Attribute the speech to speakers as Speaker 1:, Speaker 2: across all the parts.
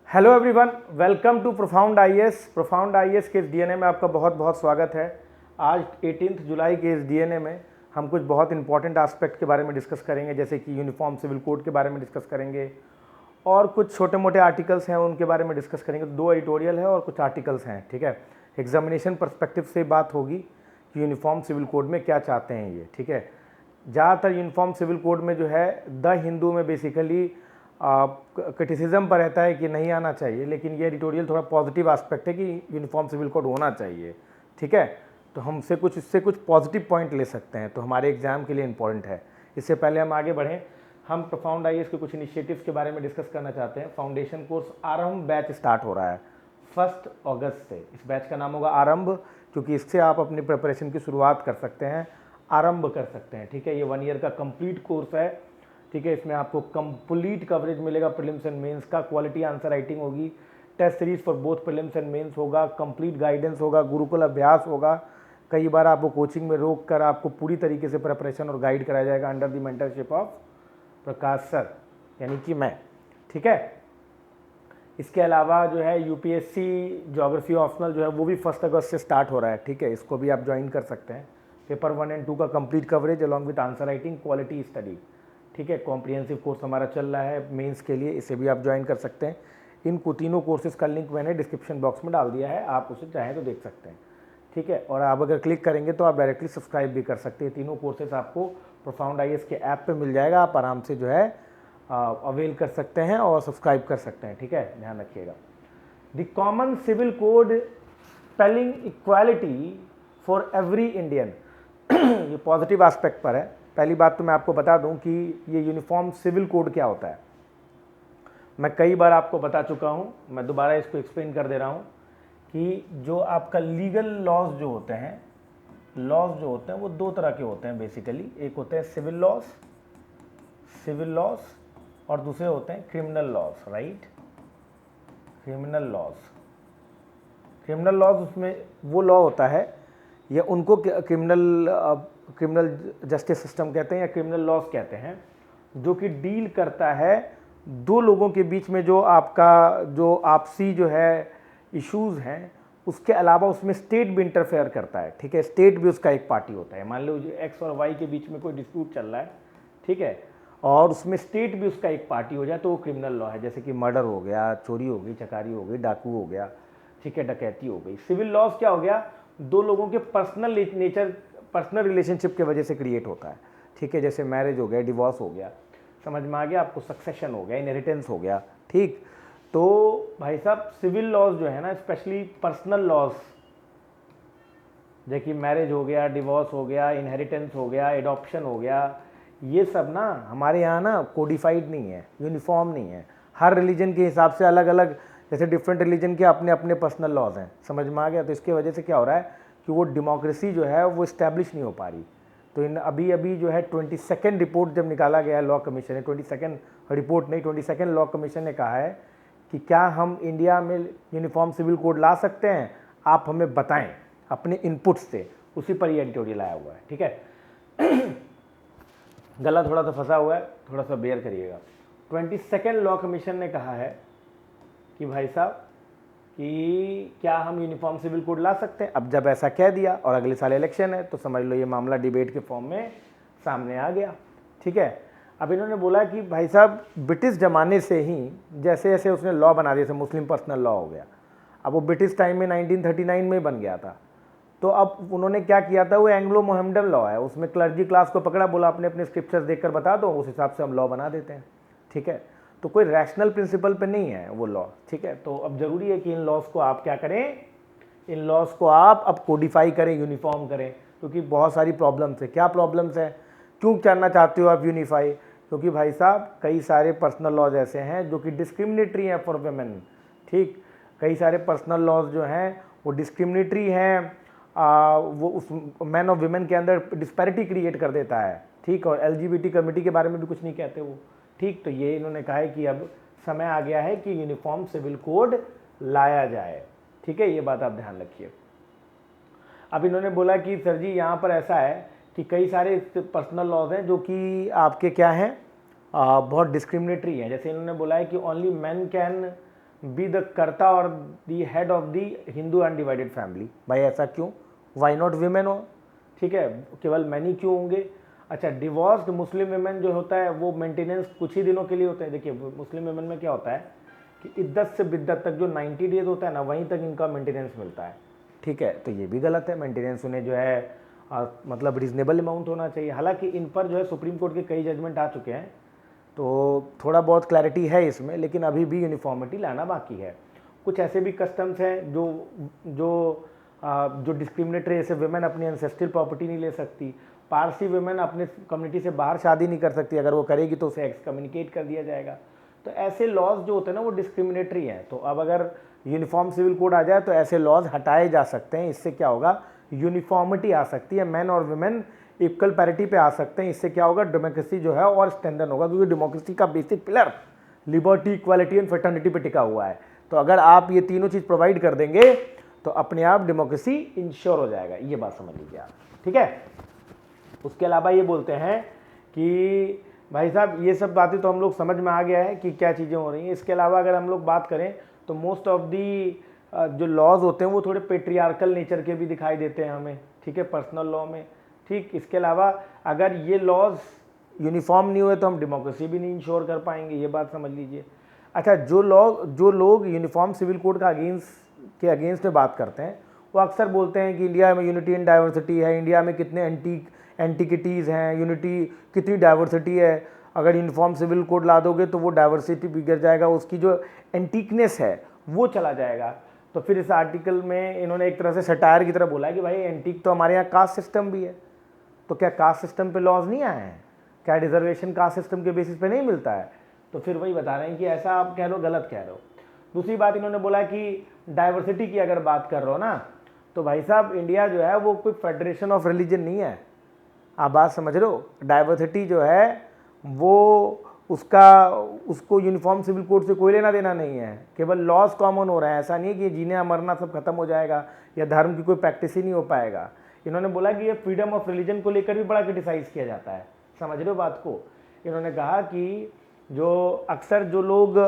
Speaker 1: Hello everyone, welcome to profound IAS. Profound IAS के इस DNA में आपका बहुत बहुत स्वागत है। आज 18 जुलाई के इस डीएनए में हम कुछ बहुत इंपॉर्टेंट एस्पेक्ट के बारे में डिस्कस करेंगे, जैसे कि यूनिफॉर्म सिविल कोड के बारे में डिस्कस करेंगे और कुछ छोटे मोटे आर्टिकल्स हैं उनके बारे में डिस्कस करेंगे। 2 एडिटोरियल है और कुछ आर्टिकल्स हैं, ठीक है। एग्जामिनेशन पर्सपेक्टिव से बात होगी कि यूनिफॉर्म सिविल कोड में क्या चाहते हैं ये, ठीक है। ज़्यादातर यूनिफॉर्म सिविल कोड में जो है द हिंदू में बेसिकली क्रिटिसिज्म पर रहता है कि नहीं आना चाहिए, लेकिन ये एडिटोरियल थोड़ा पॉजिटिव एस्पेक्ट है कि यूनिफॉर्म सिविल कोड होना चाहिए, ठीक है। तो हमसे कुछ इससे कुछ पॉजिटिव पॉइंट ले सकते हैं, तो हमारे एग्जाम के लिए इंपॉर्टेंट है। इससे पहले हम आगे बढ़ें, हम प्रोफाउंड आईएएस के कुछ इनिशिएटिव्स के बारे में डिस्कस करना चाहते हैं। फाउंडेशन कोर्स आरंभ बैच स्टार्ट हो रहा है 1 अगस्त से। इस बैच का नाम होगा आरंभ, क्योंकि इससे आप अपनी प्रिपरेशन की शुरुआत कर सकते हैं, आरंभ कर सकते हैं, ठीक है। ये 1 ईयर का कंप्लीट कोर्स है, ठीक है। इसमें आपको कंप्लीट कवरेज मिलेगा प्रीलिम्स एंड मेंस का, क्वालिटी आंसर राइटिंग होगी, test series for both prelims and mains होगा, कंप्लीट गाइडेंस होगा, गुरुकुल अभ्यास होगा। कई बार आपको कोचिंग में रोक कर आपको पूरी तरीके से प्रिपरेशन और गाइड कराया जाएगा under the mentorship of Prakash sir, यानी कि मैं, ठीक है। इसके अलावा जो है यूपीएससी ज्योग्राफी ऑप्शनल जो है वो भी 1 अगस्त से स्टार्ट हो रहा है, ठीक है। इसको भी आप ज्वाइन कर सकते हैं। पेपर 1 और 2 का complete coverage along with answer writing, quality study, ठीक है। कॉम्प्रिहेंसिव कोर्स हमारा चल रहा है मेंस के लिए, इसे भी आप ज्वाइन कर सकते हैं। इनको तीनों कोर्सेज का लिंक मैंने डिस्क्रिप्शन बॉक्स में डाल दिया है, आप उसे चाहें तो देख सकते हैं, ठीक है। और आप अगर क्लिक करेंगे तो आप डायरेक्टली सब्सक्राइब भी कर सकते हैं। तीनों कोर्सेज आपको प्रोफाउंड आईएएस के ऐप पे मिल जाएगा, आप आराम से जो है अवेल कर सकते हैं और सब्सक्राइब कर सकते हैं, ठीक है। ध्यान रखिएगा। The common civil code spelling equality for every Indian ये पॉजिटिव एस्पेक्ट पर है। पहली बात तो मैं आपको बता दूं कि ये यूनिफॉर्म सिविल कोड क्या होता है। मैं कई बार आपको बता चुका हूं, मैं दोबारा इसको एक्सप्लेन कर दे रहा हूं कि जो आपका लीगल लॉज जो होते हैं, वो 2 तरह के होते हैं बेसिकली। एक होते हैं सिविल लॉज और दूसरे होते हैं criminal laws, right. Criminal laws उसमें वो लॉ होता है, या उनको क्रिमिनल जस्टिस सिस्टम कहते हैं या क्रिमिनल लॉज कहते हैं, जो कि डील करता है 2 लोगों के बीच में जो आपसी जो है इश्यूज हैं, उसके अलावा उसमें स्टेट भी इंटरफेयर करता है, ठीक है। स्टेट भी उसका एक पार्टी होता है। मान लो एक्स और वाई के बीच में कोई डिस्प्यूट चल रहा है, ठीक है, और उसमें स्टेट भी उसका एक पार्टी हो जाए तो वो क्रिमिनल लॉ है। जैसे कि मर्डर हो गया, चोरी हो गई, चकारी हो गई, डाकू हो गया, ठीक है, डकैती हो गई। सिविल लॉज क्या हो गया, 2 लोगों के पर्सनल रिलेशनशिप के वजह से क्रिएट होता है, ठीक है। जैसे मैरिज हो गया, डिवोर्स हो गया, समझ में आ गया आपको, सक्सेशन हो गया, इनहेरिटेंस हो गया, ठीक। तो भाई साहब सिविल लॉज जो है ना, स्पेशली पर्सनल लॉज, जैसे कि मैरिज हो गया, डिवोर्स हो गया, इनहेरिटेंस हो गया, एडॉप्शन हो गया, ये सब ना हमारे यहाँ ना कोडिफाइड नहीं है, यूनिफॉर्म नहीं है। हर रिलीजन के हिसाब से अलग अलग, जैसे डिफरेंट रिलीजन के अपने अपने पर्सनल लॉज हैं, समझ में आ गया। तो इसके वजह से क्या हो रहा है कि वो डेमोक्रेसी जो है वो इस्टेब्लिश नहीं हो पा रही। तो इन अभी जो है 22nd रिपोर्ट जब निकाला गया है लॉ कमीशन ने, 22nd रिपोर्ट नहीं, 22nd लॉ कमीशन ने कहा है कि क्या हम इंडिया में यूनिफॉर्म सिविल कोड ला सकते हैं, आप हमें बताएं अपने इनपुट से। उसी पर ये एडिटोरियल आया हुआ है, ठीक है। गला थोड़ा सा फंसा हुआ है, थोड़ा सा बेयर करिएगा। 22nd लॉ कमीशन ने कहा है कि भाई साहब कि क्या हम यूनिफॉर्म सिविल कोड ला सकते हैं। अब जब ऐसा कह दिया और अगले साल इलेक्शन है, तो समझ लो ये मामला डिबेट के फॉर्म में सामने आ गया, ठीक है। अब इन्होंने बोला कि भाई साहब ब्रिटिश ज़माने से ही जैसे जैसे उसने लॉ बना दिए, जैसे मुस्लिम पर्सनल लॉ हो गया, अब वो ब्रिटिश टाइम में 1939 में बन गया था। तो अब उन्होंने क्या किया था, वो एंग्लो मोहम्मडन लॉ है, उसमें क्लर्जी क्लास को पकड़ा, बोला अपने अपने स्क्रिप्चर्स देखकर बता दो, उस हिसाब से हम लॉ बना देते हैं, ठीक है। तो कोई रैशनल प्रिंसिपल पे नहीं है वो लॉ, ठीक है। तो अब जरूरी है कि इन लॉज को आप क्या करें, इन लॉज को आप अब कोडिफाई करें, यूनिफॉर्म करें, क्योंकि बहुत सारी प्रॉब्लम्स है। क्या प्रॉब्लम्स है, क्यों करना चाहते हो आप यूनिफाई, क्योंकि भाई साहब कई सारे पर्सनल लॉज ऐसे हैं जो कि डिस्क्रिमिनेटरी हैं फॉर वेमेन, ठीक। कई सारे पर्सनल लॉज जो हैं वो डिस्क्रिमिनेटरी हैं, वो उस मैन और विमेन के अंदर डिस्पैरिटी क्रिएट कर देता है, ठीक। और एलजीबीटी कम्युनिटी के बारे में भी कुछ नहीं कहते वो, ठीक। तो ये इन्होंने कहा है कि अब समय आ गया है कि यूनिफॉर्म सिविल कोड लाया जाए, ठीक है। ये बात आप ध्यान रखिए। अब इन्होंने बोला कि सर जी यहाँ पर ऐसा है कि कई सारे पर्सनल लॉज हैं जो कि आपके क्या हैं, बहुत डिस्क्रिमिनेटरी हैं। जैसे इन्होंने बोला है कि only man can be the कर्ता और the head of the Hindu undivided family. भाई ऐसा क्यों? वाई नॉट वीमेन हो? ठीक है, केवल मैन ही क्यों होंगे? अच्छा, डिवोर्स्ड मुस्लिम वीमेन जो होता है वो मेंटेनेंस कुछ ही दिनों के लिए होता है। देखिए मुस्लिम वीमेन में क्या होता है कि इद्दत से बिद्दत तक जो 90 डेज होता है ना, वहीं तक इनका मेंटेनेंस मिलता है। ठीक है, तो ये भी गलत है। मेंटेनेंस उन्हें जो है मतलब रीजनेबल अमाउंट होना चाहिए। हालांकि इन पर जो है सुप्रीम कोर्ट के कई जजमेंट आ चुके हैं, तो थोड़ा बहुत क्लैरिटी है इसमें, लेकिन अभी भी यूनिफॉर्मिटी लाना बाकी है। कुछ ऐसे भी कस्टम्स हैं जो जो जो डिस्क्रिमिनेटरी, जैसे वुमेन अपनी एंसेस्ट्रल प्रॉपर्टी नहीं ले सकती, पारसी वुमेन अपने कम्युनिटी से बाहर शादी नहीं कर सकती, अगर वो करेगी तो उसे एक्सकम्युनिकेट कर दिया जाएगा। तो ऐसे लॉज जो होते हैं ना वो डिस्क्रिमिनेटरी हैं। तो अब अगर यूनिफॉर्म सिविल कोड आ जाए तो ऐसे लॉज हटाए जा सकते हैं। इससे क्या होगा, यूनिफॉर्मिटी आ सकती है, मैन और वुमेन इक्वल पैरिटी पे आ सकते हैं। इससे क्या होगा, डेमोक्रेसी जो है और स्ट्रेंथन होगा, क्योंकि डेमोक्रेसी का basic pillar liberty, equality and fraternity पे टिका हुआ है। तो अगर आप ये तीनों चीज़ प्रोवाइड कर देंगे तो अपने आप डेमोक्रेसी इंश्योर हो जाएगा। ये बात समझ लीजिए आप, ठीक है। उसके अलावा ये बोलते हैं कि भाई साहब ये सब बातें तो हम लोग समझ में आ गया है कि क्या चीज़ें हो रही हैं। इसके अलावा अगर हम लोग बात करें तो मोस्ट ऑफ दी जो लॉज होते हैं वो थोड़े पेट्रियार्कल नेचर के भी दिखाई देते हैं हमें, ठीक है, पर्सनल लॉ में। ठीक, इसके अलावा अगर ये लॉज यूनिफॉर्म नहीं हुए तो हम डेमोक्रेसी भी नहीं इंश्योर कर पाएंगे, ये बात समझ लीजिए। अच्छा, जो लोग यूनिफॉर्म सिविल कोड का अगेंस्ट में बात करते हैं, वो अक्सर बोलते हैं कि इंडिया में यूनिटी एंड डाइवर्सिटी है, इंडिया में कितने एंटिकिटीज़ हैं, यूनिटी कितनी डाइवर्सिटी है, अगर यूनिफॉर्म सिविल कोड ला दोगे तो वो डाइवर्सिटी बिगड़ जाएगा, उसकी जो एंटीकनेस है वो चला जाएगा। तो फिर इस आर्टिकल में इन्होंने एक तरह से सटायर की तरह बोला है कि भाई एंटीक तो हमारे यहाँ कास्ट सिस्टम भी है, तो क्या कास्ट सिस्टम पे लॉज नहीं आए हैं? क्या रिजर्वेशन कास्ट सिस्टम के बेसिस पे नहीं मिलता है? तो फिर वही बता रहे हैं कि ऐसा आप कह रहे हो, गलत कह रहे हो। दूसरी बात इन्होंने बोला कि डाइवर्सिटी की अगर बात कर रहे हो ना, तो भाई साहब इंडिया जो है वो कोई फेडरेशन ऑफ रिलीजन नहीं है। आप बात समझ रहे हो? डाइवर्सिटी जो है वो उसको यूनिफॉर्म सिविल कोड से कोई लेना देना नहीं है, केवल लॉज कॉमन हो रहे हैं। ऐसा नहीं है कि जीना मरना सब खत्म हो जाएगा या धर्म की कोई प्रैक्टिस ही नहीं हो पाएगा। इन्होंने बोला कि ये फ्रीडम ऑफ रिलीजन को लेकर भी बड़ा क्रिटिसाइज किया जाता है। समझ रहे हो बात को? इन्होंने कहा कि जो अक्सर जो लोग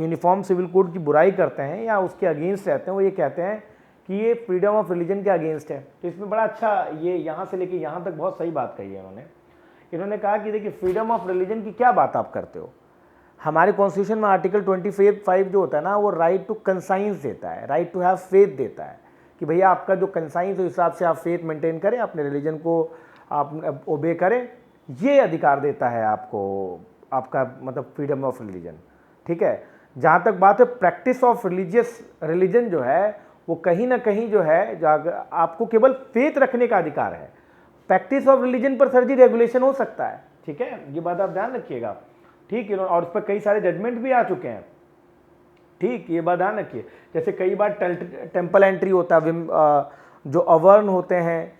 Speaker 1: यूनिफॉर्म सिविल कोड की बुराई करते हैं या उसके अगेंस्ट रहते हैं, वो ये कहते हैं कि ये फ्रीडम ऑफ रिलीजन के अगेंस्ट है। तो इसमें बड़ा अच्छा, ये यहाँ से लेके यहाँ तक बहुत सही बात कही है इन्होंने कहा कि देखिए फ्रीडम ऑफ रिलीजन की क्या बात आप करते हो। हमारे कॉन्स्टिट्यूशन में आर्टिकल 25 जो होता है ना, वो राइट टू कंसाइंस देता है, राइट टू हैव फेथ देता है कि भैया आपका जो कंसाइंस उस हिसाब से आप फेथ मेंटेन करें, अपने रिलीजन को आप ओबे करें, ये अधिकार देता है आपको, आपका मतलब फ्रीडम ऑफ रिलीजन। ठीक है, जहाँ तक बात है प्रैक्टिस ऑफ रिलीजन जो है वो कहीं ना कहीं जो है आपको केवल फेथ रखने का अधिकार है। प्रैक्टिस ऑफ रिलीजन पर सर जी रेगुलेशन हो सकता है, ठीक है, ये बात आप ध्यान रखिएगा। ठीक है, और उस पर कई सारे जजमेंट भी आ चुके हैं। ठीक, ये बात ध्यान रखिए। जैसे कई बार टेम्पल एंट्री होता है, जो अवर्ण होते हैं,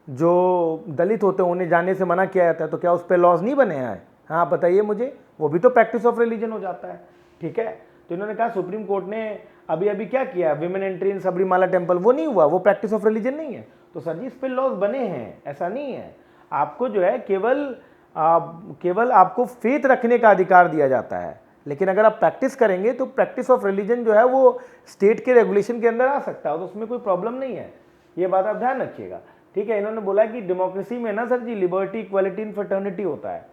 Speaker 1: जो दलित होते हैं, उन्हें जाने से मना किया जाता है, तो क्या उस पर लॉज नहीं बने हैं? हाँ बताइए मुझे, वो भी तो प्रैक्टिस ऑफ रिलीजन हो जाता है। ठीक है, तो इन्होंने कहा सुप्रीम कोर्ट ने अभी क्या किया, women entry in Sabarimala temple, वो नहीं हुआ, वो प्रैक्टिस ऑफ रिलीजन नहीं है। तो सर जी इस पर लॉज बने हैं, ऐसा नहीं है। आपको जो है केवल आपको फेथ रखने का अधिकार दिया जाता है, लेकिन अगर आप प्रैक्टिस करेंगे तो प्रैक्टिस ऑफ रिलीजन जो है वो स्टेट के रेगुलेशन के अंदर आ सकता है, तो उसमें कोई प्रॉब्लम नहीं है। ये बात आप ध्यान रखिएगा। ठीक है, इन्होंने बोला कि डेमोक्रेसी में ना sir ji liberty, equality and fraternity होता है।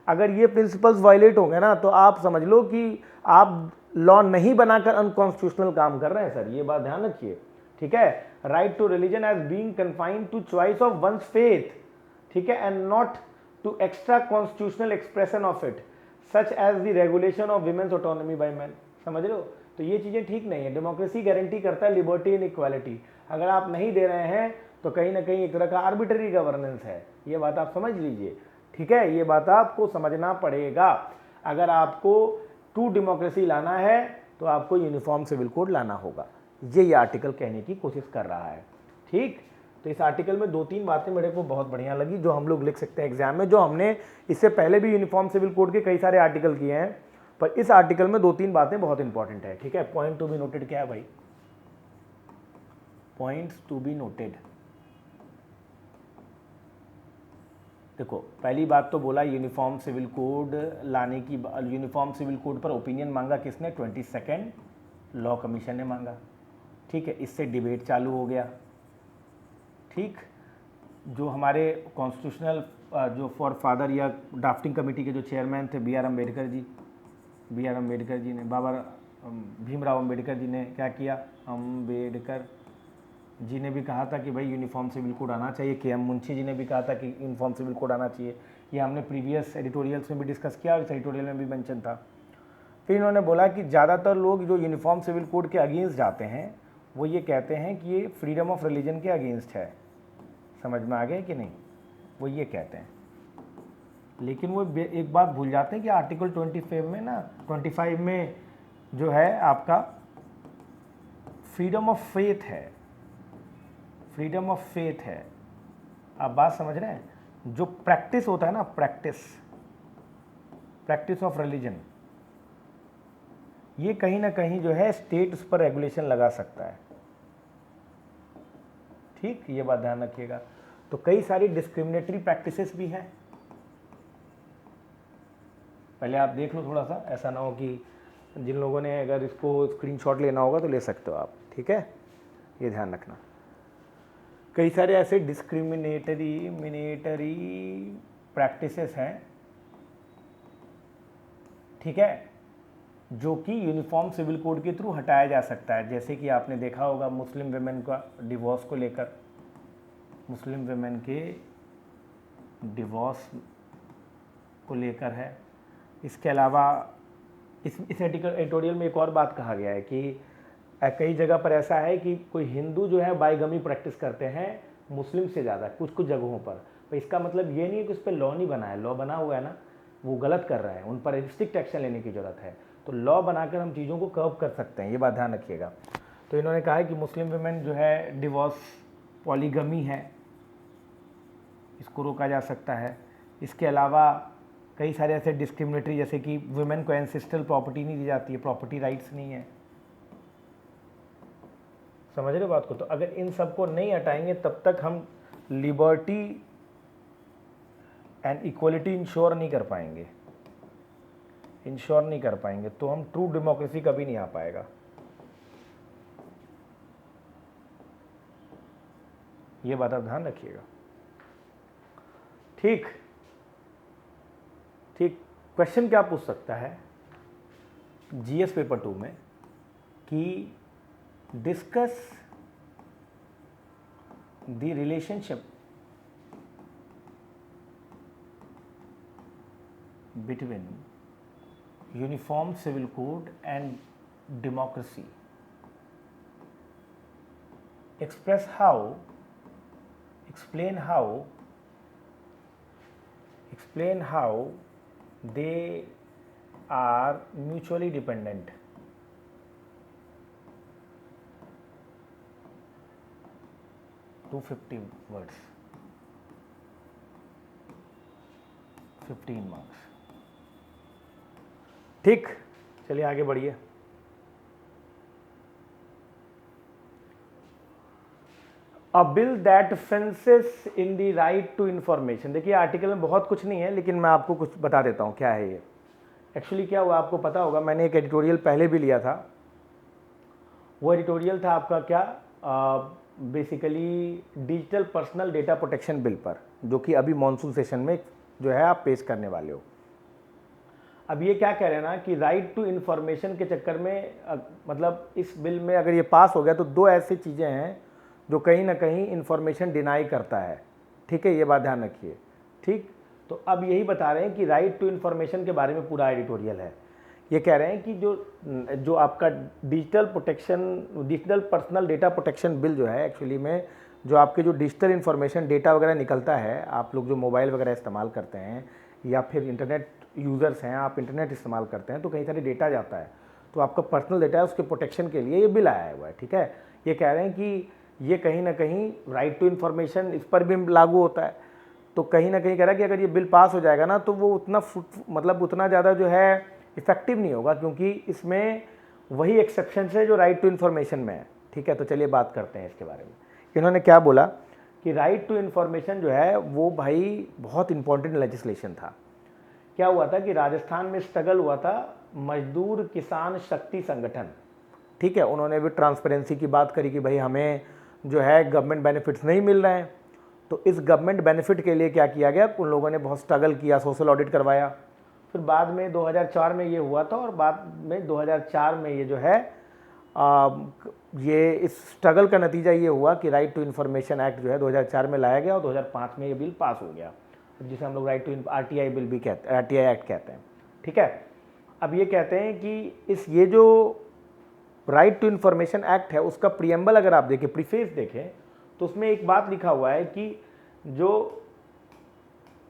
Speaker 1: अगर ये प्रिंसिपल्स वायलेट होंगे ना तो आप समझ लो कि आप लॉ नहीं बनाकर अनकॉन्स्टिट्यूशनल काम कर रहे हैं सर, ये बात ध्यान रखिए। ठीक है, right to religion as being confined to choice of one's faith, ठीक है, and not to extra constitutional expression of it such as the regulation of women's autonomy by men. समझ रहे हो? तो ये चीजें ठीक नहीं है। डेमोक्रेसी गारंटी करता है लिबर्टी एंड इक्वालिटी, अगर आप नहीं दे रहे हैं तो कहीं ना कहीं एक तरह का आर्बिट्ररी गवर्नेंस है, ये बात आप समझ लीजिए। ठीक है, ये बात आपको समझना पड़ेगा। अगर आपको ट्रू डेमोक्रेसी लाना है तो आपको यूनिफॉर्म सिविल कोड लाना होगा, ये आर्टिकल कहने की कोशिश कर रहा है। ठीक, तो इस आर्टिकल में 2-3 बातें मेरे को बहुत बढ़िया लगी जो हम लोग लिख सकते हैं एग्जाम में, जो हमने इससे पहले भी यूनिफॉर्म सिविल कोड के कई सारे आर्टिकल किए हैं, पर इस आर्टिकल में 2-3 बातें बहुत इंपॉर्टेंट है। ठीक है, पॉइंट टू बी नोटेड क्या है भाई, पॉइंट्स टू बी नोटेड। देखो, पहली बात तो बोला यूनिफॉर्म सिविल कोड लाने की, यूनिफॉर्म सिविल कोड पर ओपिनियन मांगा किसने, 22 लॉ कमीशन ने मांगा, ठीक है, इससे डिबेट चालू हो गया, ठीक। जो हमारे कॉन्स्टिट्यूशनल जो फॉर फादर या ड्राफ्टिंग कमेटी के जो चेयरमैन थे बी आर अम्बेडकर जी ने, बाबा भीमराव अम्बेडकर जी ने क्या किया, अम्बेडकर जी ने भी कहा था कि भाई यूनिफॉर्म सिविल कोड आना चाहिए, के एम मुंशी जी ने भी कहा था कि यूनिफॉर्म सिविल कोड आना चाहिए। ये हमने प्रीवियस एडिटोरियल्स में भी डिस्कस किया और इस एडिटोरियल में भी मेंशन था। फिर इन्होंने बोला कि ज़्यादातर लोग जो यूनिफॉर्म सिविल कोड के अगेंस्ट जाते हैं वो ये कहते हैं कि ये फ्रीडम ऑफ रिलीजन के अगेंस्ट है। समझ में आ गया कि नहीं, वो ये कहते हैं। लेकिन वो एक बात भूल जाते हैं कि आर्टिकल 25 में जो है आपका फ्रीडम ऑफ फेथ है, फ्रीडम ऑफ फेथ है। आप बात समझ रहे हैं? जो प्रैक्टिस होता है ना, प्रैक्टिस ऑफ रिलीजन, ये कहीं ना कहीं जो है स्टेट उस पर रेगुलेशन लगा सकता है, ठीक, ये बात ध्यान रखिएगा। तो कई सारी डिस्क्रिमिनेटरी प्रैक्टिसेस भी हैं, पहले आप देख लो थोड़ा सा, ऐसा ना हो कि जिन लोगों ने अगर इसको स्क्रीनशॉट लेना होगा तो ले सकते हो आप, ठीक है, ये ध्यान रखना। कई सारे ऐसे डिस्क्रिमिनेटरी प्रैक्टिसेस हैं, ठीक है, जो कि यूनिफॉर्म सिविल कोड के थ्रू हटाया जा सकता है। जैसे कि आपने देखा होगा मुस्लिम वेमेन का डिवोर्स को लेकर, मुस्लिम वेमेन के डिवोर्स को लेकर है। इसके अलावा इस एडिटोरियल में एक और बात कहा गया है कि कई जगह पर ऐसा है कि कोई हिंदू जो है बाइगमी प्रैक्टिस करते हैं मुस्लिम से ज़्यादा कुछ जगहों पर। तो इसका मतलब ये नहीं है कि उस पर लॉ नहीं बना है, लॉ बना हुआ है ना, वो गलत कर रहा है, उन पर स्ट्रिक्ट एक्शन लेने की ज़रूरत है। तो लॉ बनाकर हम चीज़ों को कर्व कर सकते हैं, ये बात ध्यान रखिएगा। तो इन्होंने कहा है कि मुस्लिम वुमेन जो है डिवोर्स, पॉलीगमी है, इसको रोका जा सकता है। इसके अलावा कई सारे ऐसे डिस्क्रिमिनेटरी, जैसे कि वुमेन को एंसेस्ट्रल प्रॉपर्टी नहीं दी जाती है, प्रॉपर्टी राइट्स नहीं है, समझ रहे बात को। तो अगर इन सबको नहीं हटाएंगे तब तक हम लिबर्टी एंड इक्वलिटी इंश्योर नहीं कर पाएंगे, तो हम ट्रू डेमोक्रेसी कभी नहीं आ पाएगा। ये बात आप ध्यान रखिएगा, ठीक। क्वेश्चन क्या पूछ सकता है जीएस पेपर 2 में कि discuss the relationship between uniform civil code and democracy, explain how they are mutually dependent. To 50 words, 15 marks, ठीक। चलिए आगे बढ़िए। A bill that fences in the right to information. देखिए आर्टिकल में बहुत कुछ नहीं है, लेकिन मैं आपको कुछ बता देता हूँ क्या है ये। एक्चुअली क्या हुआ आपको पता होगा, मैंने एक एडिटोरियल पहले भी लिया था। वो एडिटोरियल था आपका क्या, basically digital personal data protection bill पर, जो कि अभी मॉनसून सेशन में जो है आप पेश करने वाले हो। अब ये क्या कह रहे हैं ना कि राइट टू इन्फॉर्मेशन के चक्कर में मतलब इस बिल में अगर ये पास हो गया तो दो ऐसी चीज़ें हैं जो कहीं ना कहीं इन्फॉर्मेशन डिनाई करता है, ठीक है, ये बात ध्यान रखिए, ठीक। तो अब यही बता रहे हैं कि राइट टू इन्फॉर्मेशन के बारे में पूरा एडिटोरियल है। ये कह रहे हैं कि जो आपका digital personal data protection bill जो है, एक्चुअली में जो आपके जो डिजिटल इन्फॉर्मेशन डेटा वगैरह निकलता है, आप लोग जो मोबाइल वगैरह इस्तेमाल करते हैं या फिर इंटरनेट यूज़र्स हैं, आप इंटरनेट इस्तेमाल करते हैं, तो कई सारे डेटा जाता है, तो आपका पर्सनल डेटा है उसके प्रोटेक्शन के लिए ये बिल आया हुआ है, ठीक है। ये कह रहे हैं कि ये कहीं ना कहीं राइट टू इन्फॉर्मेशन इस पर भी लागू होता है। तो कहीं ना कहीं कह रहा है कि अगर ये बिल पास हो जाएगा ना तो वो उतना ज़्यादा जो है इफेक्टिव नहीं होगा, क्योंकि इसमें वही एक्सेप्शन है जो राइट टू इन्फॉर्मेशन में है, ठीक है। तो चलिए बात करते हैं इसके बारे में। इन्होंने क्या बोला कि राइट टू इन्फॉर्मेशन जो है वो भाई बहुत इंपॉर्टेंट लेजिस्लेशन था। क्या हुआ था कि राजस्थान में स्ट्रगल हुआ था मजदूर किसान शक्ति संगठन, ठीक है, उन्होंने भी ट्रांसपेरेंसी की बात करी कि भाई हमें जो है गवर्नमेंट बेनिफिट्स नहीं मिल रहे हैं। तो इस गवर्नमेंट बेनिफिट के लिए क्या किया गया, उन लोगों ने बहुत स्ट्रगल किया, सोशल ऑडिट करवाया। फिर बाद में 2004 में ये हुआ था, और बाद में 2004 में ये जो है ये इस स्ट्रगल का नतीजा ये हुआ कि राइट टू इन्फॉर्मेशन एक्ट जो है 2004 में लाया गया, और 2005 में ये बिल पास हो गया, जिसे हम लोग राइट टू RTI बिल भी कहते हैं, RTI एक्ट कहते हैं। ठीक है, अब ये कहते हैं कि ये जो राइट टू इन्फॉर्मेशन एक्ट है उसका प्रियम्बल अगर आप देखें, प्रीफेस देखें, तो उसमें एक बात लिखा हुआ है कि जो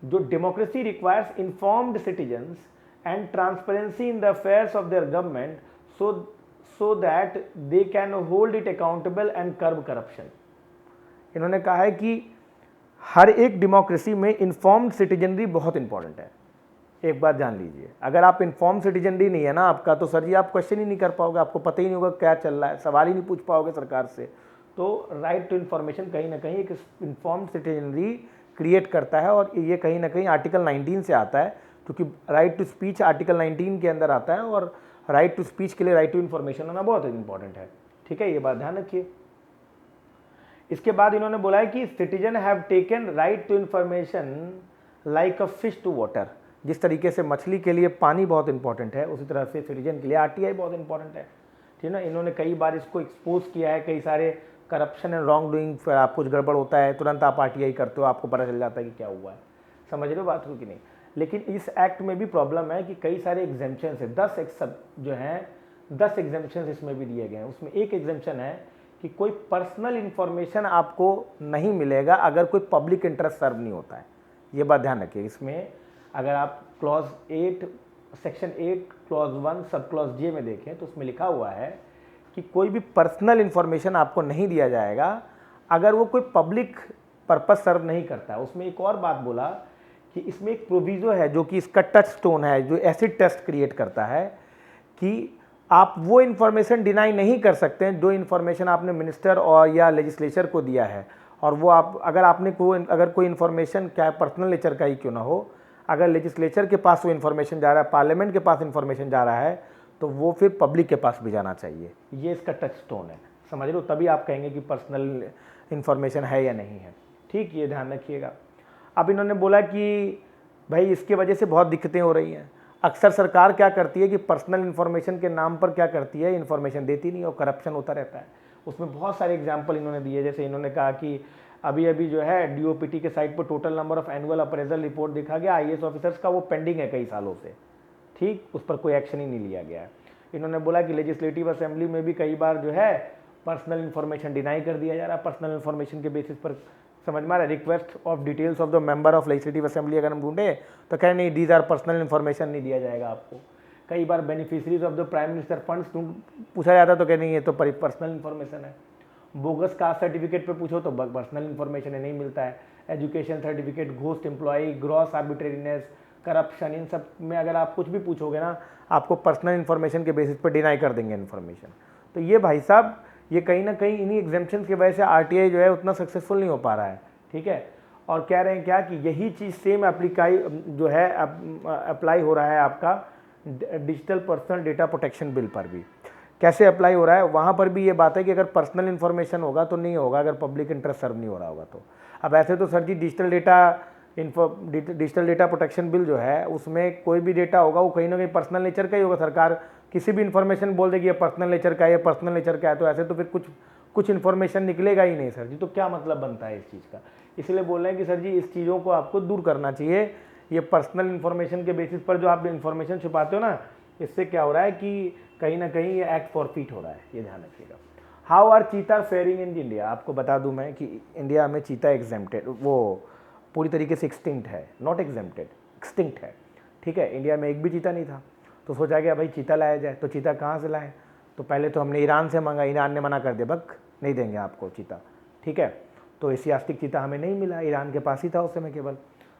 Speaker 1: democracy requires informed citizens and transparency in the affairs of their government so that they can hold it accountable and curb corruption। इन्होंने कहा है कि हर एक डेमोक्रेसी में इन्फॉर्म्ड सिटीजनरी बहुत इंपॉर्टेंट है। एक बात जान लीजिए, अगर आप इन्फॉर्म सिटीजनरी नहीं है ना आपका, तो सर जी आप क्वेश्चन ही नहीं कर पाओगे, आपको पता ही नहीं होगा क्या चल रहा है, सवाल ही नहीं पूछ पाओगे सरकार से। तो राइट टू इन्फॉर्मेशन कहीं ना कहीं एक इन्फॉर्म्ड सिटीजनरी क्रिएट करता है, और ये कहीं ना कहीं आर्टिकल 19 से आता है, क्योंकि राइट टू स्पीच आर्टिकल 19 के अंदर आता है, और राइट टू स्पीच के लिए राइट टू इन्फॉर्मेशन होना बहुत इंपॉर्टेंट है। ठीक है, ये बात ध्यान रखिए। इसके बाद इन्होंने बोला है कि citizen have taken right to information like a fish to water. जिस तरीके से मछली के लिए पानी बहुत इंपॉर्टेंट है, उसी तरह से सिटीजन के लिए RTI बहुत इंपॉर्टेंट है। ठीक है ना, इन्होंने कई बार इसको एक्सपोज किया है, कई सारे करप्शन एंड रॉन्ग डूइंग, फिर आप कुछ गड़बड़ होता है तुरंत आप RTI करते हो, आपको पता चल जाता है कि क्या हुआ है। समझ रहे हो बात को कि नहीं? लेकिन इस एक्ट में भी प्रॉब्लम है कि कई सारे एग्जेम्पशन है, 10 एग्जेम्पशन इसमें भी दिए गए हैं। उसमें एक एग्जेम्पशन है कि कोई पर्सनल इंफॉर्मेशन आपको नहीं मिलेगा अगर कोई पब्लिक इंटरेस्ट सर्व नहीं होता है। ये बात ध्यान रखिए। इसमें अगर आप clause 8 section 8 clause 1 sub clause J में देखें तो उसमें लिखा हुआ है कि कोई भी पर्सनल इंफॉर्मेशन आपको नहीं दिया जाएगा अगर वो कोई पब्लिक पर्पस सर्व नहीं करता है। उसमें एक और बात बोला कि इसमें एक प्रोविज़ो है जो कि इसका टच स्टोन है, जो एसिड टेस्ट क्रिएट करता है कि आप वो इन्फॉर्मेशन डिनाई नहीं कर सकते हैं जो इन्फॉर्मेशन आपने मिनिस्टर और या लेजिस्लेचर को दिया है। और वो आप अगर कोई इन्फॉर्मेशन क्या पर्सनल नेचर का ही क्यों ना हो, अगर लेजिस्लेचर के पास वो इन्फॉर्मेशन जा रहा है, पार्लियामेंट के पास इन्फॉर्मेशन जा रहा है, तो वो फिर पब्लिक के पास भी जाना चाहिए। ये इसका टच स्टोन है, समझ लो, तभी आप कहेंगे कि पर्सनल इन्फॉर्मेशन है या नहीं है। ठीक, ये ध्यान रखिएगा। अब इन्होंने बोला कि भाई इसके वजह से बहुत दिक्कतें हो रही हैं। अक्सर सरकार क्या करती है कि पर्सनल इन्फॉर्मेशन के नाम पर क्या करती है, इन्फॉर्मेशन देती नहीं और करप्शन होता रहता है। उसमें बहुत सारे एग्जाम्पल इन्होंने दिए, जैसे इन्होंने कहा कि अभी जो है DOPT के साइट पर total number of annual appraisal report देखा गया IAS ऑफिसर्स का, वो पेंडिंग है कई सालों से। ठीक, उस पर कोई एक्शन ही नहीं लिया गया है। इन्होंने बोला कि लेजिस्लेटिव असेंबली में भी कई बार जो है पर्सनल इन्फॉर्मेशन डिनाई कर दिया जा रहा है। पर्सनल इन्फॉर्मेशन के बेसिस पर, समझ में आ रहा है, request of details of the member of legislative assembly अगर हम ढूंढे तो कह नहीं दीज आर पर्सनल इन्फॉर्मेशन, नहीं दिया जाएगा आपको। कई बार beneficiaries of the prime minister funds पूछा जाता तो कह नहीं ये तो पर्सनल इन्फॉर्मेशन है। बोगस कास्ट सर्टिफिकेट पे पूछो तो पर्सनल इन्फॉर्मेशन है, नहीं मिलता है। Education certificate, ghost employee, gross arbitrariness, corruption, इन सब में अगर आप कुछ भी पूछोगे ना, आपको पर्सनल इन्फॉर्मेशन के बेसिस पर डिनाई कर देंगे इन्फॉर्मेशन। तो ये भाई साहब, ये कहीं ना कहीं इन्हीं एग्जाम्पशन की वजह से RTI जो है उतना सक्सेसफुल नहीं हो पा रहा है। ठीक है, और कह रहे हैं क्या कि यही चीज़ सेम जो है अप्लाई हो रहा है आपका digital personal data protection bill पर भी। कैसे अप्लाई हो रहा है, वहाँ पर भी ये बात है कि अगर पर्सनल इन्फॉर्मेशन होगा तो नहीं होगा अगर पब्लिक इंटरेस्ट सर्व नहीं हो रहा होगा तो। अब ऐसे तो सर जी डिजिटल डेटा प्रोटेक्शन बिल जो है उसमें कोई भी डेटा होगा वो कहीं ना कहीं पर्सनल नेचर का ही होगा। सरकार किसी भी इन्फॉर्मेशन बोल देगी ये पर्सनल नेचर का है, ये पर्सनल नेचर का है, तो ऐसे तो फिर कुछ इन्फॉर्मेशन निकलेगा ही नहीं सर जी। तो क्या मतलब बनता है इस चीज़ का? इसलिए बोल रहे हैं कि सर जी इस चीज़ों को आपको दूर करना चाहिए। ये पर्सनल इन्फॉर्मेशन के बेसिस पर जो आप इन्फॉर्मेशन छुपाते हो ना, इससे क्या हो रहा है कि कहीं ना कहीं ये एक्ट फॉरफिट हो रहा है, ये ध्यान रखिएगा। हाउ आर चीता फेयरिंग इन इंडिया? आपको बता दूं मैं कि इंडिया में चीता एग्जेम्प्टेड, वो पूरी तरीके से एक्सटिंक्ट है, नॉट एग्जेम्प्टेड, एक्सटिंक्ट है। ठीक है, इंडिया में एक भी चीता नहीं था, तो सोचा गया भाई चीता लाया जाए। तो चीता कहाँ से लाएं? तो पहले तो हमने ईरान से मांगा, ईरान ने मना कर दिया, बक नहीं देंगे आपको चीता। ठीक है, तो एशियास्टिक चीता हमें नहीं मिला, ईरान के पास ही था उस समय केवल।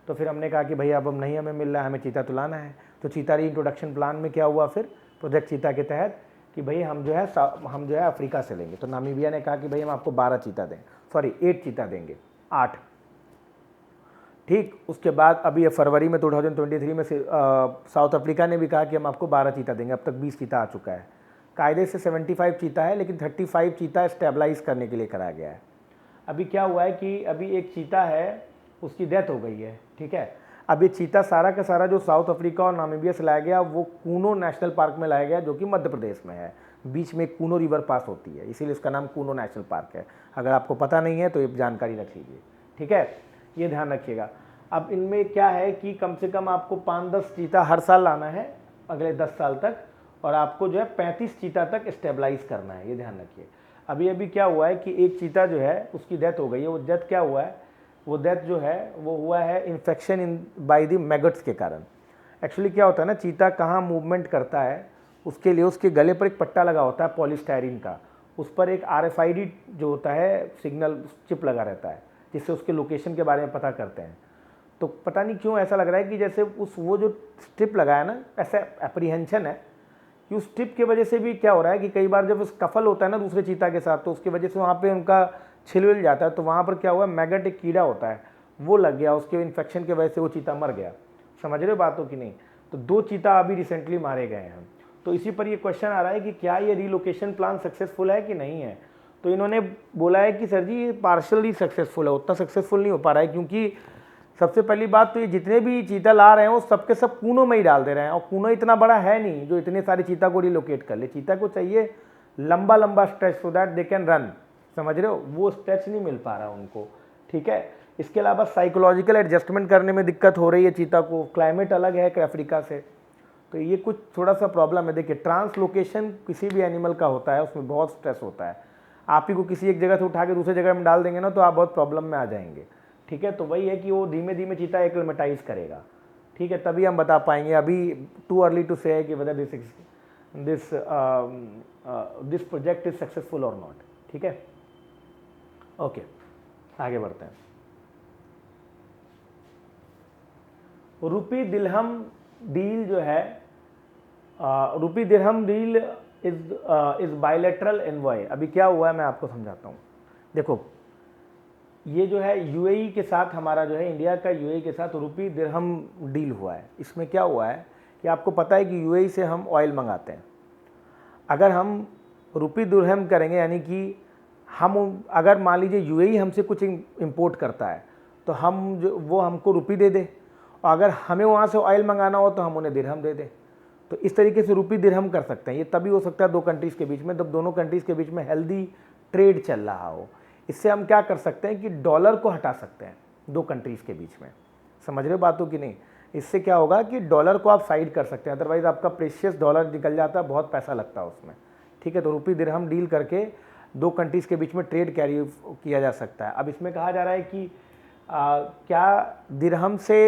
Speaker 1: तो फिर हमने कहा कि भाई अब हम नहीं हमें मिल रहा है, हमें चीता तो लाना है। तो चीता री इंट्रोडक्शन प्लान में क्या हुआ फिर प्रोजेक्ट चीता के तहत कि भाई हम जो है अफ्रीका से लेंगे। तो नामीबिया ने कहा कि भाई हम आपको 12 चीता दें, सॉरी 8 चीता देंगे, 8। ठीक, उसके बाद अभी ये फरवरी में 2023 में से साउथ अफ्रीका ने भी कहा कि हम आपको 12 चीता देंगे। अब तक 20 चीता आ चुका है। कायदे से 75 चीता है, लेकिन 35 चीता स्टेबलाइज करने के लिए करा गया है। अभी क्या हुआ है कि अभी एक चीता है, उसकी डेथ हो गई है, ठीक है। अब ये चीता सारा का सारा जो साउथ अफ्रीका और नामीबिया से लाया गया, वो कूनो नेशनल पार्क में लाया गया, जो कि मध्य प्रदेश में है। बीच में कूनो रिवर पास होती है, इसीलिए उसका नाम कूनो नेशनल पार्क है। अगर आपको पता नहीं है तो ये जानकारी रख लीजिए, ठीक है, ये ध्यान रखिएगा। अब इनमें क्या है कि कम से कम आपको 5-10 चीता हर साल लाना है अगले 10 साल तक, और आपको जो है 35 चीता तक स्टेबलाइज करना है, ये ध्यान रखिए। अभी क्या हुआ है कि एक चीता जो है उसकी डेथ हो गई है। वो डेथ क्या हुआ है, वो डेथ जो है वो हुआ है infection in by the maggots के कारण। एक्चुअली क्या होता है ना, चीता कहाँ मूवमेंट करता है, उसके लिए उसके गले पर एक पट्टा लगा होता है पॉलीस्टायरीन का, उस पर एक RFID जो होता है सिग्नल चिप लगा रहता है, जिससे उसके लोकेशन के बारे में पता करते हैं। तो पता नहीं क्यों ऐसा लग रहा है कि जैसे वो जो स्ट्रिप लगा है ना, ऐसा एप्रीहेंशन है कि उस स्ट्रिप की वजह से भी क्या हो रहा है कि कई बार जब स्कफल होता है ना दूसरे चीता के साथ, तो उसकी वजह से वहाँ पे उनका छिलविल जाता है, तो वहाँ पर क्या हुआ, मैगट एक कीड़ा होता है वो लग गया, उसके इन्फेक्शन की वजह से वो चीता मर गया। समझ रहे हो बातों की नहीं। तो 2 चीता अभी रिसेंटली मारे गए हैं। तो इसी पर ये क्वेश्चन आ रहा है कि क्या ये रिलोकेशन प्लान सक्सेसफुल है कि नहीं है। तो इन्होंने बोला है कि सर जी ये पार्शली सक्सेसफुल है, उतना सक्सेसफुल नहीं हो पा रहा है, क्योंकि सबसे पहली बात तो ये जितने भी चीता ला रहे हैं वो सबके सब कूनों में ही डाल दे रहे हैं, और कूनो इतना बड़ा है नहीं जो इतने सारे चीता को रिलोकेट कर ले। चीता को चाहिए लंबा लंबा stretch so that they can run, समझ रहे हो, वो स्ट्रेच नहीं मिल पा रहा उनको, ठीक है। इसके अलावा साइकोलॉजिकल एडजस्टमेंट करने में दिक्कत हो रही है चीता को, क्लाइमेट अलग है अफ्रीका से, तो ये कुछ थोड़ा सा प्रॉब्लम है। देखिए ट्रांसलोकेशन किसी भी एनिमल का होता है, उसमें बहुत स्ट्रेस होता है। आप ही को किसी एक जगह से उठा के दूसरे जगह में डाल देंगे ना, तो आप बहुत प्रॉब्लम में आ जाएंगे, ठीक है। तो वही है कि वो धीमे धीमे चीता एक्लेमेटाइज करेगा, ठीक है, तभी हम बता पाएंगे। अभी टू अर्ली टू से कि whether this project is successful और नॉट, ठीक है। ओके, आगे बढ़ते हैं। रुपी दिरहम डील जो है, रुपी दिरहम डील इज बायलैटरल एनवॉय। अभी क्या हुआ है मैं आपको समझाता हूँ। देखो ये जो है यूएई के साथ हमारा जो है, इंडिया का यूएई के साथ रुपी दिरहम डील हुआ है। इसमें क्या हुआ है कि आपको पता है कि यूएई से हम ऑयल मंगाते हैं। अगर हम रुपी दिरहम करेंगे, यानी कि हम अगर मान लीजिए यूएई हमसे कुछ इंपोर्ट करता है, तो हम जो वो हमको रुपी दे दे, और अगर हमें वहाँ से ऑयल मंगाना हो तो हम उन्हें दिरहम दे दें। तो इस तरीके से रुपी दिरहम कर सकते हैं। ये तभी हो सकता है 2 कंट्रीज़ के बीच में, जब दोनों कंट्रीज़ के बीच में हेल्दी ट्रेड चल रहा हो। इससे हम क्या कर सकते हैं कि डॉलर को हटा सकते हैं 2 कंट्रीज़ के बीच में, समझ रहे हो बातों की नहीं। इससे क्या होगा कि डॉलर को आप साइड कर सकते हैं, अदरवाइज़ आपका प्रेशियस डॉलर निकल जाता है, बहुत पैसा लगता है उसमें, ठीक है। तो रुपी दिरहम डील करके 2 कंट्रीज़ के बीच में ट्रेड कैरी किया जा सकता है। अब इसमें कहा जा रहा है कि क्या दिरहम से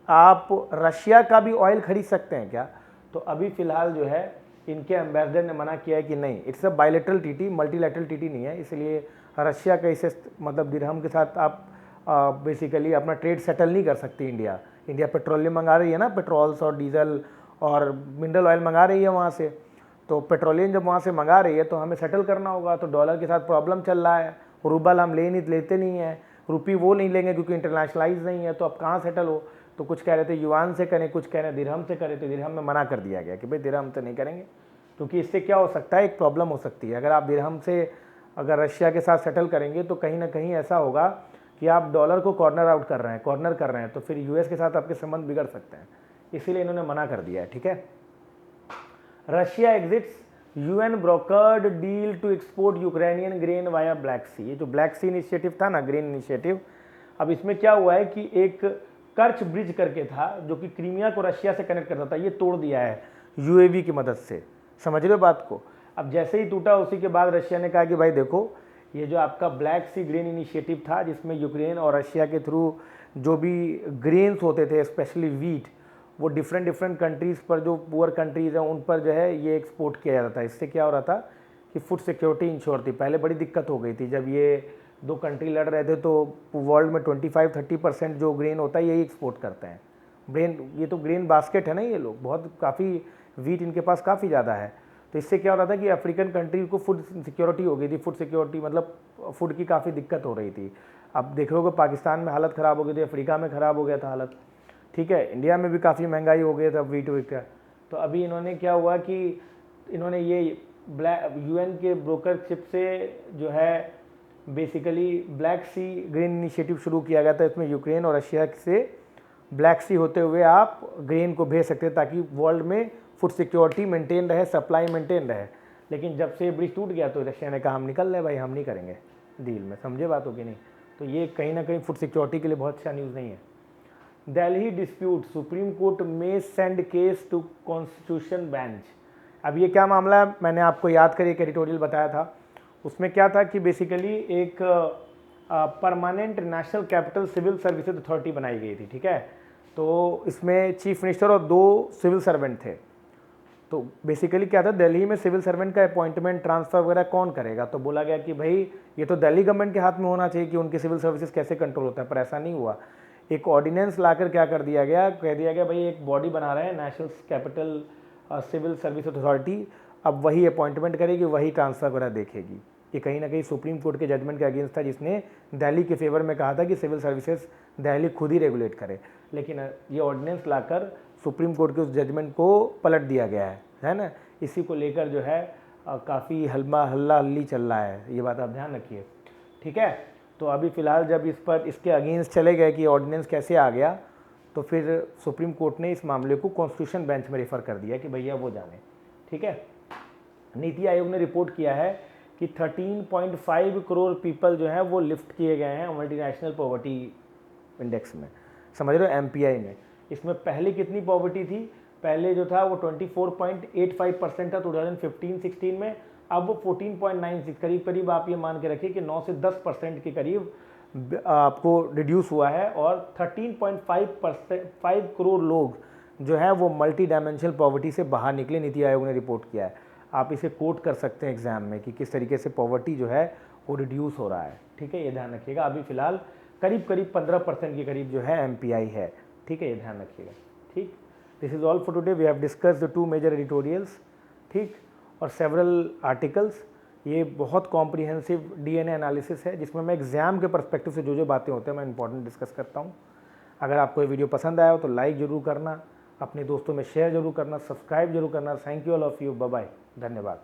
Speaker 1: आप रशिया का भी ऑयल खरीद सकते हैं क्या। तो अभी फ़िलहाल जो है इनके एम्बेसडर ने मना किया है कि नहीं, it's a bilateral TT, multilateral TT नहीं है, इसलिए रशिया का इसे मतलब दिरहम के साथ आप बेसिकली अपना ट्रेड सेटल नहीं कर सकती। इंडिया पेट्रोलियम मंगा रही है ना, पेट्रोल्स और डीजल और मिनरल ऑयल मंगा रही है वहाँ से, तो पेट्रोलियम जब वहाँ से मंगा रही है तो हमें सेटल करना होगा। तो डॉलर के साथ प्रॉब्लम चल रहा है, रूबल हम लेते नहीं हैं, रुपी वो नहीं लेंगे क्योंकि इंटरनेशनलाइज नहीं है, तो अब कहाँ सेटल हो। तो कुछ कह रहे थे युआन से करें, कुछ कह रहे दिरहम से करें, तो दिरहम में मना कर दिया गया कि भाई दिरहम से नहीं करेंगे, क्योंकि इससे क्या हो सकता है, एक प्रॉब्लम हो सकती है। अगर आप दिरहम से अगर रशिया के साथ सेटल करेंगे तो कहीं ना कहीं ऐसा होगा कि आप डॉलर को कॉर्नर कर रहे हैं, तो फिर यूएस के साथ आपके संबंध बिगड़ सकते हैं, इसीलिए इन्होंने मना कर दिया है, ठीक है। Russia exits UN brokered deal to export Ukrainian grain via Black Sea. ये जो ब्लैक सी इनिशिएटिव था ना, ग्रेन इनिशिएटिव, अब इसमें क्या हुआ है कि एक कर्च ब्रिज करके था जो कि क्रीमिया को रशिया से कनेक्ट करता था, ये तोड़ दिया है यूएवी की मदद से, समझ रहे हो बात को। अब जैसे ही टूटा उसी के बाद रशिया ने कहा कि भाई देखो ये जो आपका ब्लैक सी ग्रेन इनिशिएटिव था, जिसमें यूक्रेन और रशिया के थ्रू जो भी ग्रेन्स होते थे, स्पेशली वीट, वो डिफरेंट कंट्रीज़ पर, जो पुअर कंट्रीज़ हैं उन पर जो है ये एक्सपोर्ट किया जाता था। इससे क्या हो रहा था कि फूड सिक्योरिटी इंश्योर थी। पहले बड़ी दिक्कत हो गई थी जब ये 2 कंट्री लड़ रहे थे, तो वर्ल्ड में 25-30% जो ग्रेन होता है यही एक्सपोर्ट करते हैं। ये तो ग्रेन बास्केट है ना, ये लोग बहुत काफ़ी वीट इनके पास काफ़ी ज़्यादा है। तो इससे क्या हो रहा था कि अफ्रीकन कंट्री को फूड सिक्योरिटी हो गई थी, फूड सिक्योरिटी मतलब फूड की काफ़ी दिक्कत हो रही थी। अब देख लो कि पाकिस्तान में हालत ख़राब हो गई थी, अफ्रीका में ख़राब हो गया था हालत, ठीक है। इंडिया में भी काफ़ी महंगाई हो गई था वीट का। तो अभी इन्होंने क्या हुआ कि इन्होंने ये यूएन के ब्रोकरशिप से जो है बेसिकली ब्लैक सी ग्रीन इनिशिएटिव शुरू किया गया था। इसमें यूक्रेन और रशिया से ब्लैक सी होते हुए आप ग्रेन को भेज सकते हैं ताकि वर्ल्ड में फूड सिक्योरिटी मेंटेन रहे, सप्लाई मेंटेन रहे। लेकिन जब से ब्रिज टूट गया तो रशिया ने कहा हम निकल रहे भाई, हम नहीं करेंगे डील में। समझे बात हो कि नहीं? तो ये कहीं ना कहीं फूड सिक्योरिटी के लिए बहुत अच्छा न्यूज़ नहीं है। दिल्ली डिस्प्यूट, सुप्रीम कोर्ट में send case to constitution bench. अब ये क्या मामला है, मैंने आपको याद करिए एक एडिटोरियल बताया था। उसमें क्या था कि बेसिकली एक permanent national capital civil services authority बनाई गई थी, ठीक है। तो इसमें चीफ मिनिस्टर और 2 सिविल सर्वेंट थे। तो बेसिकली क्या था, दिल्ली में सिविल सर्वेंट का अपॉइंटमेंट ट्रांसफ़र वगैरह कौन करेगा? तो बोला गया कि भाई ये तो दिल्ली गवर्नमेंट के हाथ में होना चाहिए कि उनके सिविल सर्विसेज कैसे कंट्रोल होता है, पर ऐसा नहीं हुआ। एक ऑर्डिनेंस लाकर क्या कर दिया गया, कह दिया गया भाई एक बॉडी बना रहे हैं national capital civil service authority, अब वही अपॉइंटमेंट करेगी, वही ट्रांसफ़र वगैरह देखेगी। ये कहीं ना कहीं सुप्रीम कोर्ट के जजमेंट के अगेंस्ट था, जिसने दिल्ली के फेवर में कहा था कि सिविल सर्विसेज दिल्ली खुद ही रेगुलेट करे। लेकिन ये ऑर्डिनेंस लाकर सुप्रीम कोर्ट के उस जजमेंट को पलट दिया गया है ना। इसी को लेकर जो है काफ़ी हल्ला हल्ली चल रहा है, ये बात आप ध्यान रखिए, ठीक है। तो अभी फ़िलहाल जब इस पर इसके अगेंस्ट चले गए कि ऑर्डिनेंस कैसे आ गया, तो फिर सुप्रीम कोर्ट ने इस मामले को कॉन्स्टिट्यूशन बेंच में रेफ़र कर दिया कि भैया वो जाने, ठीक है। नीति आयोग ने रिपोर्ट किया है कि 13.5 करोड़ पीपल जो हैं वो लिफ्ट किए गए हैं मल्टीनेशनल पॉवर्टी इंडेक्स में, समझ रहे हो, MPI में। इसमें पहले कितनी पॉवर्टी थी? पहले जो था वो 24.85% था 2015-16 में, अब वो 14.96 करीब आप ये मान के रखिए कि 9 से 10% के करीब आपको रिड्यूस हुआ है। और 13.5 करोड़ लोग जो हैं वो मल्टी डायमेंशनल पॉवर्टी से बाहर निकले, नीति आयोग ने रिपोर्ट किया है। आप इसे कोट कर सकते हैं एग्जाम में कि किस तरीके से पॉवर्टी जो है वो रिड्यूस हो रहा है, ठीक है। ये ध्यान रखिएगा। अभी फ़िलहाल करीब 15% के करीब जो है MPI है, ठीक है, ये ध्यान रखिएगा, ठीक। This is all for today. We have discuss the 2 major editorials, ठीक, और सेवरल आर्टिकल्स। ये बहुत कॉम्प्रिहेंसिव DNA एनालिसिस है, जिसमें मैं एग्जाम के पर्सपेक्टिव से जो बातें होते हैं मैं इंपॉर्टेंट डिस्कस करता हूँ। अगर आपको ये वीडियो पसंद आया हो तो लाइक ज़रूर करना, अपने दोस्तों में शेयर जरूर करना, सब्सक्राइब जरूर करना। Thank you all of you, bye bye, धन्यवाद।